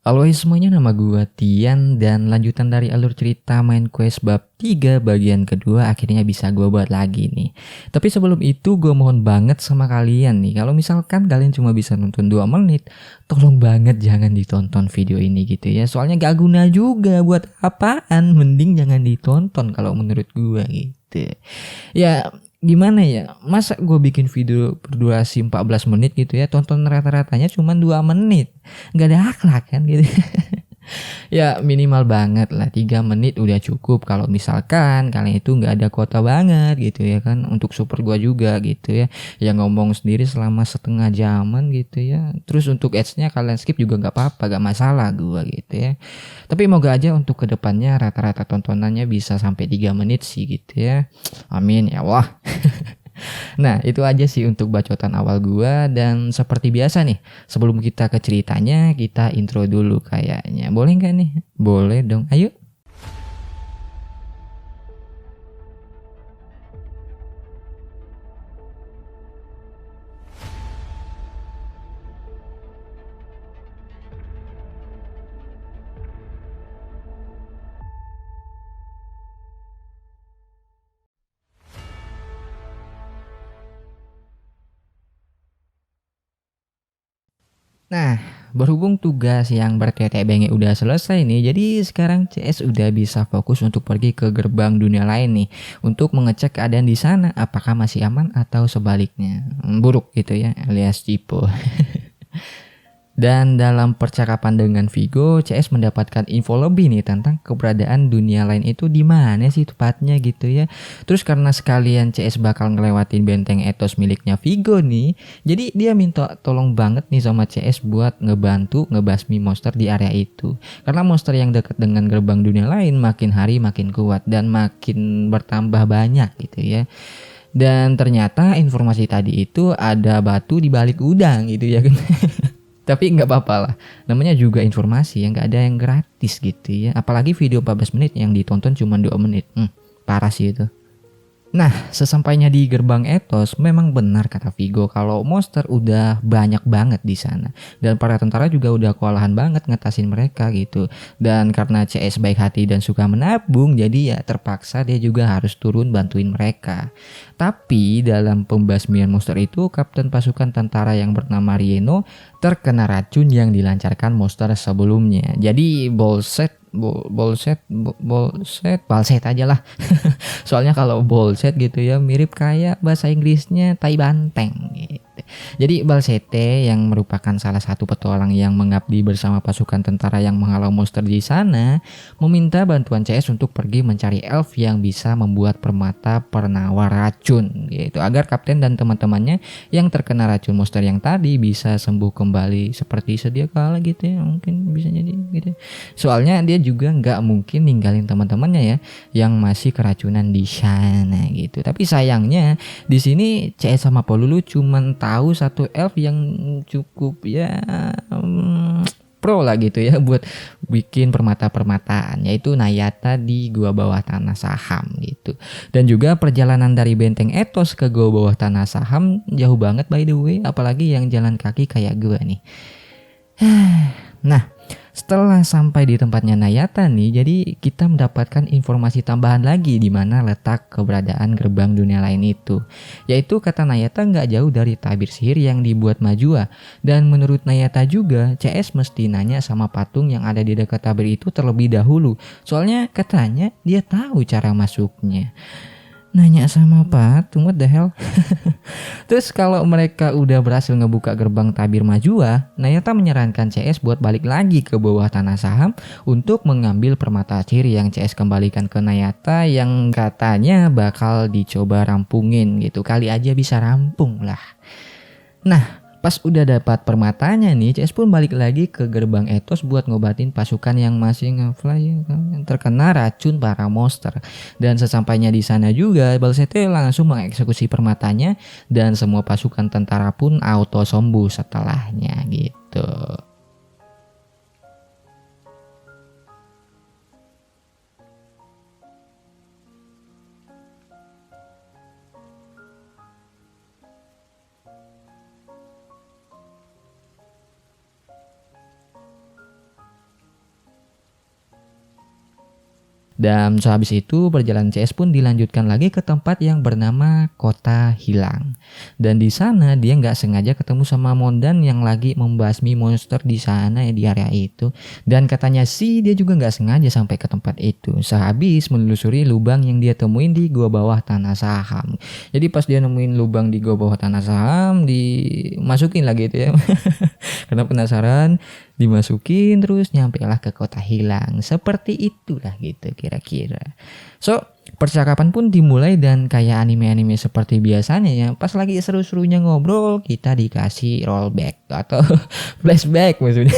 Halo semuanya, nama gua Tian dan lanjutan dari alur cerita main quest bab 3 bagian kedua akhirnya bisa gua buat lagi nih. Tapi sebelum itu gua mohon banget sama kalian nih, kalau misalkan kalian cuma bisa nonton 2 menit, tolong banget jangan ditonton video ini gitu ya. Soalnya gak guna juga, buat apaan, mending jangan ditonton kalau menurut gua gitu. Ya gimana ya, masa gue bikin video berdurasi 14 menit gitu ya, tonton rata-ratanya cuma 2 menit, nggak ada akhlak kan gitu. Ya minimal banget lah 3 menit udah cukup kalau misalkan kalian itu nggak ada kuota banget gitu ya kan, untuk support gua juga gitu ya, yang ngomong sendiri selama setengah jaman gitu ya. Terus untuk ads-nya kalian skip juga nggak apa-apa, gak masalah gua gitu ya. Tapi moga aja untuk kedepannya rata-rata tontonannya bisa sampai 3 menit sih gitu ya, amin ya Allah. Nah, itu aja sih untuk bacotan awal gua, dan seperti biasa nih, sebelum kita ke ceritanya, kita intro dulu kayaknya. Boleh nggak nih? Boleh dong. Ayo. Nah, berhubung tugas yang bertetek-bengek udah selesai nih, jadi sekarang CS udah bisa fokus untuk pergi ke gerbang dunia lain nih, untuk mengecek keadaan di sana apakah masih aman atau sebaliknya buruk gitu ya, alias cipo. Dan dalam percakapan dengan Vigo, CS mendapatkan info lebih nih tentang keberadaan dunia lain itu di mana sih tepatnya gitu ya. Terus karena sekalian CS bakal ngelewatin benteng Ethos miliknya Vigo nih, jadi dia minta tolong banget nih sama CS buat ngebantu ngebasmi monster di area itu. Karena monster yang dekat dengan gerbang dunia lain makin hari makin kuat dan makin bertambah banyak gitu ya. Dan ternyata informasi tadi itu ada batu di balik udang gitu ya kan. Tapi nggak apa-apa lah, namanya juga informasi yang nggak ada yang gratis gitu ya. Apalagi video 14 menit yang ditonton cuma 2 menit. Parah sih itu. Nah, sesampainya di gerbang Ethos, memang benar kata Vigo kalau monster udah banyak banget di sana. Dan para tentara juga udah kewalahan banget ngatasin mereka gitu. Dan karena CS baik hati dan suka menabung, jadi ya terpaksa dia juga harus turun bantuin mereka. Tapi dalam pembasmian monster itu, kapten pasukan tentara yang bernama Rieno terkena racun yang dilancarkan monster sebelumnya. Jadi balset aja lah. Soalnya kalau bullshit gitu ya mirip kayak bahasa Inggrisnya tai banteng gitu. Jadi Balsete yang merupakan salah satu petualang yang mengabdi bersama pasukan tentara yang menghalau monster di sana, meminta bantuan CS untuk pergi mencari elf yang bisa membuat permata penawar racun gitu, agar kapten dan teman-temannya yang terkena racun monster yang tadi bisa sembuh kembali seperti sedia kala gitu ya, mungkin bisa jadi gitu. Soalnya dia juga nggak mungkin ninggalin teman-temannya ya yang masih keracunan di sana gitu. Tapi sayangnya di sini CS sama Polulu cuman tahu satu elf yang cukup ya pro lah gitu ya buat bikin permata-permataan, yaitu Nayata di gua bawah tanah Saham gitu. Dan juga perjalanan dari benteng Ethos ke gua bawah tanah Saham jauh banget by the way, apalagi yang jalan kaki kayak gua nih. Nah, setelah sampai di tempatnya Nayata nih, jadi kita mendapatkan informasi tambahan lagi di mana letak keberadaan gerbang dunia lain itu. Yaitu kata Nayata nggak jauh dari tabir sihir yang dibuat Majua. Dan menurut Nayata juga, CS mesti nanya sama patung yang ada di dekat tabir itu terlebih dahulu. Soalnya katanya dia tahu cara masuknya. Nanya sama patung, what the hell? Terus kalau mereka udah berhasil ngebuka gerbang tabir Majua, Nayata menyarankan CS buat balik lagi ke bawah tanah Saham untuk mengambil permata sihir yang CS kembalikan ke Nayata yang katanya bakal dicoba rampungin gitu. Kali aja bisa rampung lah. Nah, pas udah dapat permatanya nih, CS pun balik lagi ke gerbang Ethos buat ngobatin pasukan yang masih nge-fly yang terkena racun para monster. Dan sesampainya di sana juga, Balsete langsung mengeksekusi permatanya dan semua pasukan tentara pun auto sembuh setelahnya gitu. Dan sehabis itu perjalanan CS pun dilanjutkan lagi ke tempat yang bernama Kota Hilang. Dan di sana dia nggak sengaja ketemu sama Mondan yang lagi membasmi monster di sana ya, di area itu. Dan katanya sih dia juga nggak sengaja sampai ke tempat itu. Sehabis menelusuri lubang yang dia temuin di gua bawah tanah saham. Jadi pas dia nemuin lubang di gua bawah tanah saham, dimasukin lagi itu ya. Karena penasaran, dimasukin terus nyampe lah ke Kota Hilang. Seperti itulah gitu kira-kira. So percakapan pun dimulai dan kayak anime-anime seperti biasanya ya. Pas lagi seru-serunya ngobrol kita dikasih rollback atau flashback maksudnya.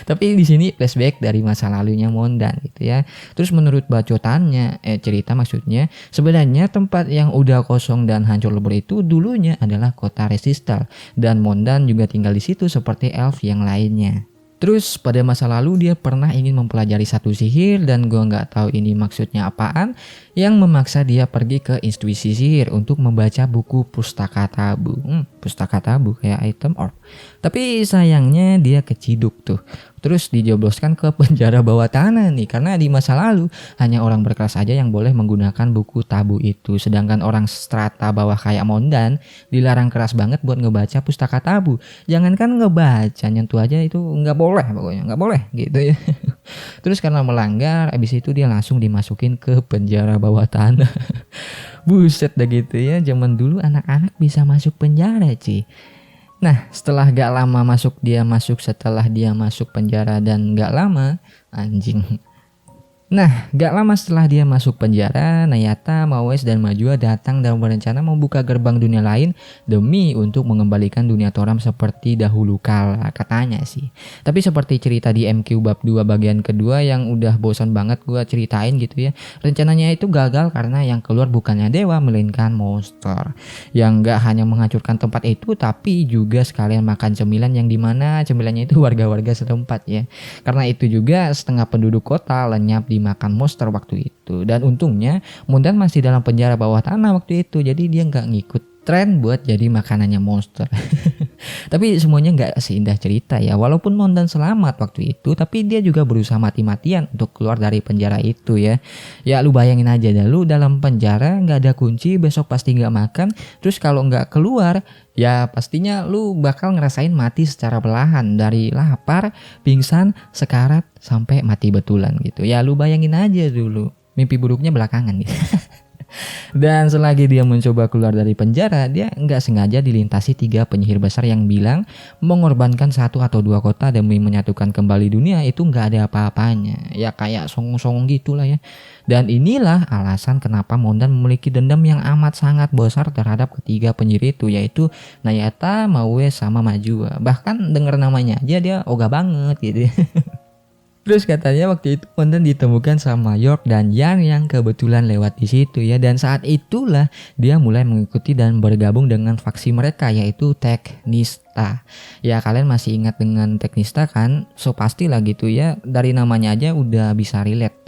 Tapi di sini flashback dari masa lalunya Mondan gitu ya. Terus menurut bacotannya cerita maksudnya sebenarnya tempat yang udah kosong dan hancur lebur itu dulunya adalah kota Resistal dan Mondan juga tinggal di situ seperti elf yang lainnya. Terus pada masa lalu dia pernah ingin mempelajari satu sihir dan gua nggak tahu ini maksudnya apaan yang memaksa dia pergi ke institusi sihir untuk membaca buku pustaka tabu. Pustaka tabu kayak item orb. Tapi sayangnya dia keciduk tuh. Terus dijebloskan ke penjara bawah tanah nih karena di masa lalu hanya orang berkelas aja yang boleh menggunakan buku tabu itu. Sedangkan orang strata bawah kayak Mondan dilarang keras banget buat ngebaca pustaka tabu. Jangankan ngebaca, nyentuh aja itu nggak boleh pokoknya, nggak boleh gitu ya. Terus karena melanggar, abis itu dia langsung dimasukin ke penjara bawah tanah. Buset dah gitu ya, zaman dulu anak-anak bisa masuk penjara Ci. Nah setelah gak lama setelah dia masuk penjara dan gak lama anjing. Nah, gak lama setelah dia masuk penjara, Nayata, Mawes, dan Majua datang dan berencana membuka gerbang dunia lain demi untuk mengembalikan dunia Toram seperti dahulu kala, katanya sih. Tapi seperti cerita di MQ bab 2 bagian kedua yang udah bosan banget gua ceritain gitu ya. Rencananya itu gagal karena yang keluar bukannya dewa melainkan monster. Yang gak hanya menghancurkan tempat itu tapi juga sekalian makan cemilan yang dimana cemilannya itu warga-warga setempat ya. Karena itu juga setengah penduduk kota lenyap di makan monster waktu itu. Dan untungnya Mondan masih dalam penjara bawah tanah waktu itu, jadi dia nggak ngikut tren buat jadi makanannya monster. Tapi semuanya nggak seindah cerita ya. Walaupun Mondan selamat waktu itu, tapi dia juga berusaha mati-matian untuk keluar dari penjara itu ya. Ya lu bayangin aja dah, lu dalam penjara nggak ada kunci, besok pasti nggak makan. Terus kalau nggak keluar, ya pastinya lu bakal ngerasain mati secara perlahan dari lapar, pingsan, sekarat sampai mati betulan gitu. Ya lu bayangin aja dulu, mimpi buruknya belakangan gitu. Dan selagi dia mencoba keluar dari penjara, dia nggak sengaja dilintasi 3 penyihir besar yang bilang mengorbankan 1 atau 2 kota demi menyatukan kembali dunia itu nggak ada apa-apanya. Ya kayak songong-songong gitulah ya. Dan inilah alasan kenapa Mondan memiliki dendam yang amat sangat besar terhadap ketiga penyihir itu, yaitu Nayata, Mawes, sama Majua. Bahkan denger namanya aja dia ogah banget gitu ya. Terus katanya waktu itu Mondan ditemukan sama York dan Yan yang kebetulan lewat di situ ya, dan saat itulah dia mulai mengikuti dan bergabung dengan faksi mereka yaitu Teknista. Ya kalian masih ingat dengan Teknista kan? So pastilah gitu ya, dari namanya aja udah bisa relate,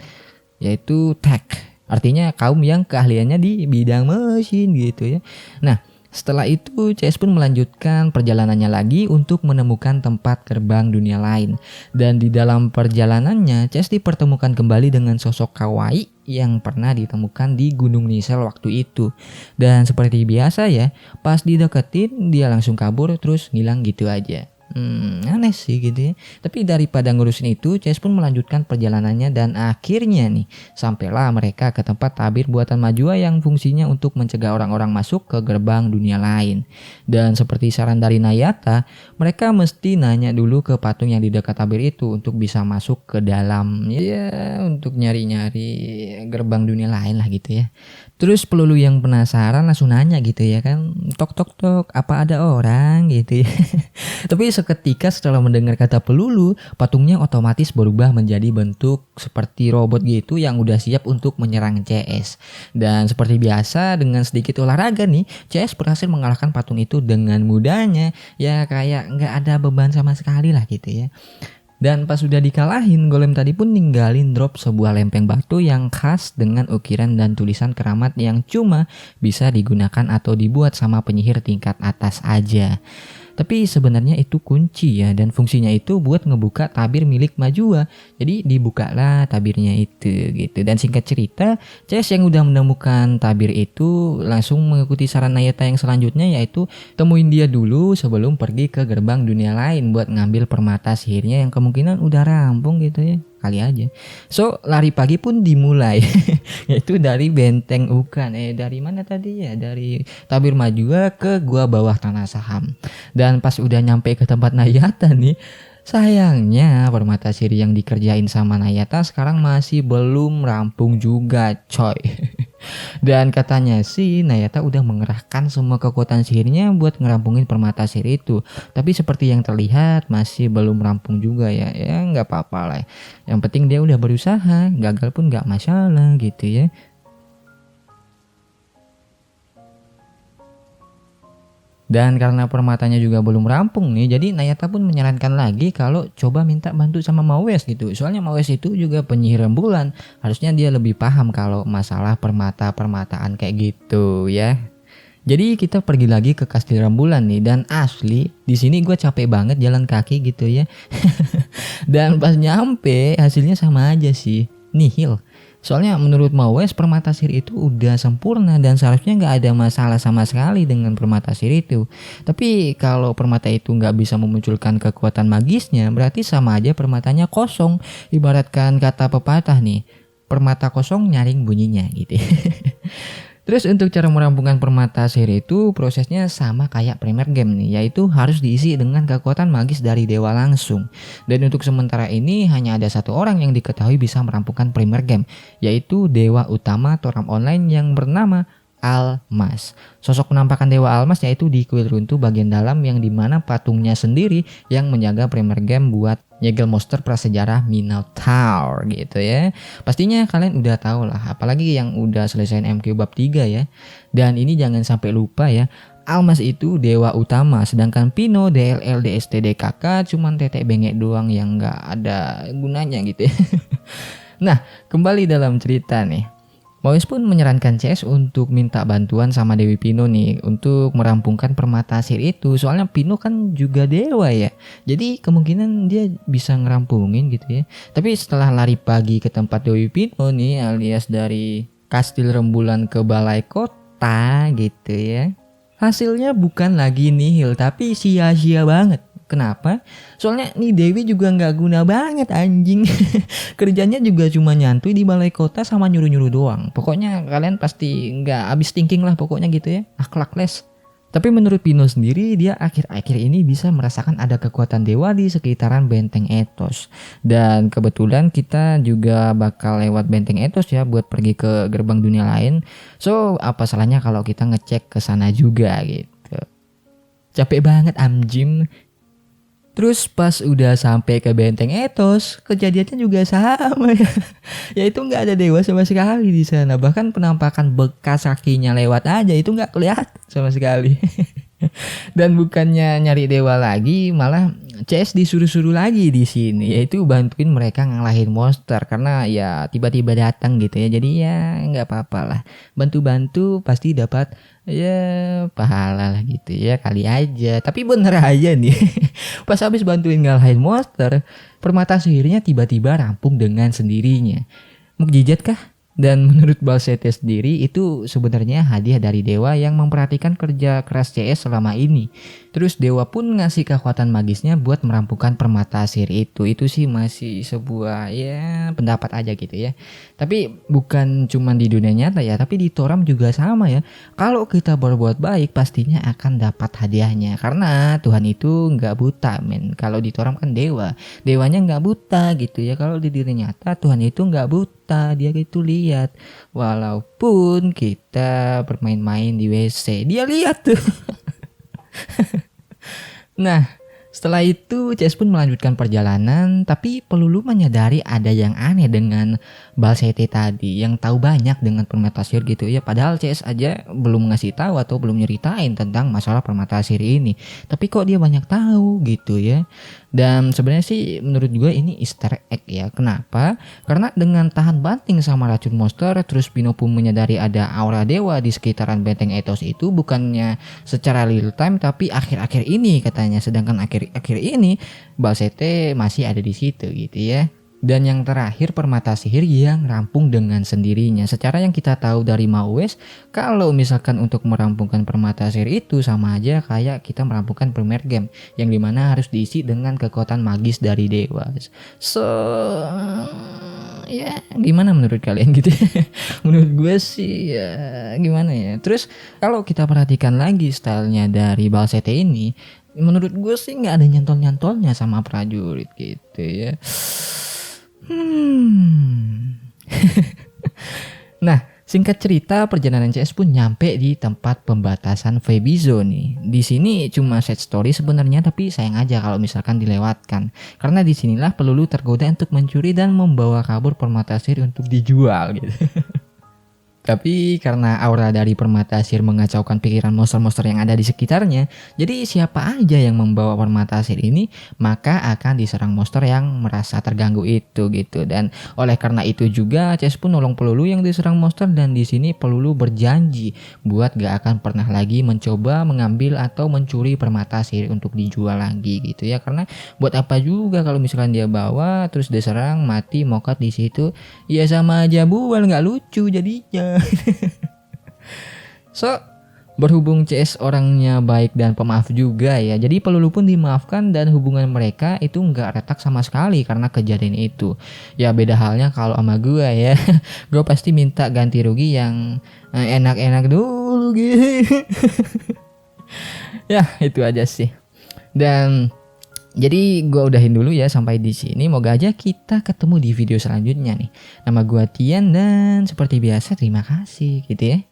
yaitu Tech. Artinya kaum yang keahliannya di bidang mesin gitu ya. Nah setelah itu CS pun melanjutkan perjalanannya lagi untuk menemukan tempat gerbang dunia lain. Dan di dalam perjalanannya CS dipertemukan kembali dengan sosok Kawaii yang pernah ditemukan di Gunung Nisel waktu itu. Dan seperti biasa ya, pas dideketin dia langsung kabur terus ngilang gitu aja. Aneh sih gitu ya. Tapi daripada ngurusin itu, CS pun melanjutkan perjalanannya dan akhirnya nih sampailah mereka ke tempat tabir buatan Majua yang fungsinya untuk mencegah orang-orang masuk ke gerbang dunia lain. Dan seperti saran dari Nayata, mereka mesti nanya dulu ke patung yang di dekat tabir itu untuk bisa masuk ke dalam ya, untuk nyari-nyari gerbang dunia lain lah gitu ya. Terus pelulu yang penasaran langsung nanya gitu ya kan, tok tok tok, apa ada orang gitu ya. Tapi seketika setelah mendengar kata pelulu, patungnya otomatis berubah menjadi bentuk seperti robot gitu yang udah siap untuk menyerang CS. Dan seperti biasa dengan sedikit olahraga nih, CS berhasil mengalahkan patung itu dengan mudahnya. Ya kayak nggak ada beban sama sekali lah gitu ya. Dan pas sudah dikalahin, golem tadi pun ninggalin drop sebuah lempeng batu yang khas dengan ukiran dan tulisan keramat yang cuma bisa digunakan atau dibuat sama penyihir tingkat atas aja. Tapi sebenarnya itu kunci ya, dan fungsinya itu buat ngebuka tabir milik Majua. Jadi dibukalah tabirnya itu gitu. Dan singkat cerita, CS yang udah menemukan tabir itu langsung mengikuti saran Nayata yang selanjutnya, yaitu temuin dia dulu sebelum pergi ke gerbang dunia lain buat ngambil permata sihirnya yang kemungkinan udah rampung gitu ya. Kali aja. So, lari pagi pun dimulai. Yaitu dari benteng Ukan. Dari mana tadi ya? Dari tabir Majua ke gua bawah tanah saham. Dan pas udah nyampe ke tempat Nayata nih, sayangnya permata sihir yang dikerjain sama Nayata sekarang masih belum rampung juga, coy. Dan katanya sih Nayata udah mengerahkan semua kekuatan sihirnya buat ngerampungin permata sihir itu. Tapi seperti yang terlihat masih belum rampung juga ya. Ya nggak apa-apa lah. Yang penting dia udah berusaha, gagal pun nggak masalah gitu ya. Dan karena permatanya juga belum rampung nih, jadi Nayata pun menyarankan lagi kalau coba minta bantu sama Mawes gitu. Soalnya Mawes itu juga penyihir rembulan. Harusnya dia lebih paham kalau masalah permata-permataan kayak gitu ya. Jadi kita pergi lagi ke Kastil Rembulan nih, dan asli di sini gue capek banget jalan kaki gitu ya. Dan pas nyampe hasilnya sama aja sih, nihil. Soalnya menurut Mawes permata sihir itu udah sempurna dan seharusnya nggak ada masalah sama sekali dengan permata sihir itu. Tapi kalau permata itu nggak bisa memunculkan kekuatan magisnya, berarti sama aja permatanya kosong. Ibaratkan kata pepatah nih, permata kosong nyaring bunyinya gitu. Terus untuk cara merampungkan permata sihir itu prosesnya sama kayak primer game nih, yaitu harus diisi dengan kekuatan magis dari dewa langsung. Dan untuk sementara ini hanya ada satu orang yang diketahui bisa merampungkan primer game, yaitu dewa utama Toram Online yang bernama Almas. Sosok penampakan Dewa Almas yaitu di kuil runtuh bagian dalam yang dimana patungnya sendiri yang menjaga primer game buat nyegel monster prasejarah Minotaur gitu ya. Pastinya kalian udah tahu lah, apalagi yang udah selesaiin MQ bab 3 ya. Dan ini jangan sampai lupa ya, Almas itu dewa utama, sedangkan Pino, DLL, DST, DKK cuman tetek bengek doang yang nggak ada gunanya gitu ya. Nah, kembali dalam cerita nih. Mawes pun menyarankan CS untuk minta bantuan sama Dewi Pino nih untuk merampungkan permata sihir itu. Soalnya Pino kan juga dewa ya. Jadi kemungkinan dia bisa ngerampungin gitu ya. Tapi setelah lari pagi ke tempat Dewi Pino nih, alias dari Kastil Rembulan ke Balai Kota gitu ya, hasilnya bukan lagi nihil tapi sia-sia banget. Kenapa? Soalnya nih Dewi juga nggak guna banget anjing. Kerjanya juga cuma nyantui di balai kota sama nyuruh-nyuruh doang. Pokoknya kalian pasti nggak habis thinking lah pokoknya gitu ya. Akhlak les. Tapi menurut Pino sendiri, dia akhir-akhir ini bisa merasakan ada kekuatan dewa di sekitaran Benteng Ethos. Dan kebetulan kita juga bakal lewat Benteng Ethos ya buat pergi ke gerbang dunia lain. So, apa salahnya kalau kita ngecek ke sana juga gitu. Capek banget anjing. Terus pas udah sampai ke Benteng Ethos, kejadiannya juga sama ya. Yaitu nggak ada dewa sama sekali di sana. Bahkan penampakan bekas kakinya lewat aja itu nggak kelihatan sama sekali. Dan bukannya nyari dewa lagi, malah CS disuruh-suruh lagi di sini, yaitu bantuin mereka ngalahin monster karena ya tiba-tiba datang gitu ya. Jadi ya nggak apa-apa lah, bantu-bantu pasti dapat ya pahala lah gitu ya, kali aja. Tapi bener aja nih, pas habis bantuin ngalahin monster, permata sihirnya tiba-tiba rampung dengan sendirinya. Mukjizat kah? Dan menurut Balsete sendiri itu sebenarnya hadiah dari dewa yang memperhatikan kerja keras CS selama ini. Terus dewa pun ngasih kekuatan magisnya buat merampungkan permata sihir itu. Itu sih masih sebuah ya pendapat aja gitu ya. Tapi bukan cuma di dunia nyata ya, tapi di Toram juga sama ya. Kalau kita berbuat baik pastinya akan dapat hadiahnya. Karena Tuhan itu nggak buta men. Kalau di Toram kan dewa, dewanya nggak buta gitu ya. Kalau di dunia nyata Tuhan itu nggak buta, dia gitu lihat. Walaupun kita bermain-main di WC, dia lihat tuh. Nah, setelah itu CS pun melanjutkan perjalanan, tapi Pelulu menyadari ada yang aneh dengan Balsete tadi yang tahu banyak dengan permata sihir gitu ya. Padahal CS aja belum ngasih tahu atau belum nyeritain tentang masalah permata sihir ini. Tapi kok dia banyak tahu gitu ya. Dan sebenarnya sih menurut gue ini Easter egg ya. Kenapa? Karena dengan tahan banting sama racun monster, terus Pino pun menyadari ada aura dewa di sekitaran benteng Ethos itu bukannya secara real time tapi akhir-akhir ini katanya. Sedangkan akhir-akhir ini Balsete masih ada di situ gitu ya. Dan yang terakhir permata sihir yang rampung dengan sendirinya. Secara yang kita tahu dari Maues, kalau misalkan untuk merampungkan permata sihir itu sama aja kayak kita merampungkan Premier Game, yang dimana harus diisi dengan kekuatan magis dari dewa. So ya gimana menurut kalian gitu ya? Menurut gue sih ya gimana ya. Terus kalau kita perhatikan lagi stylenya dari Balsete ini, menurut gue sih nggak ada nyantol-nyantolnya sama prajurit gitu ya. Nah, singkat cerita perjalanan CS pun nyampe di tempat pembatasan Febizo nih. Di sini cuma set story sebenarnya, tapi sayang aja kalau misalkan dilewatkan. Karena disinilah pelulu tergoda untuk mencuri dan membawa kabur permata sihir untuk dijual gitu. Tapi karena aura dari permata sihir mengacaukan pikiran monster-monster yang ada di sekitarnya, jadi siapa aja yang membawa permata sihir ini maka akan diserang monster yang merasa terganggu itu gitu. Dan oleh karena itu juga CS pun nolong pelulu yang diserang monster, dan di sini pelulu berjanji buat gak akan pernah lagi mencoba mengambil atau mencuri permata sihir untuk dijual lagi gitu ya. Karena buat apa juga kalau misalkan dia bawa terus diserang mati mokat di situ, ya sama aja bual, nggak lucu jadinya. So, berhubung CS orangnya baik dan pemaaf juga ya, jadi pelulu pun dimaafkan dan hubungan mereka itu nggak retak sama sekali karena kejadian itu. Ya beda halnya kalau sama gue ya, gue pasti minta ganti rugi yang enak-enak dulu gitu. Ya itu aja sih. Dan jadi gue udahin dulu ya sampai di sini. Moga aja kita ketemu di video selanjutnya nih. Nama gue Tian dan seperti biasa terima kasih gitu ya.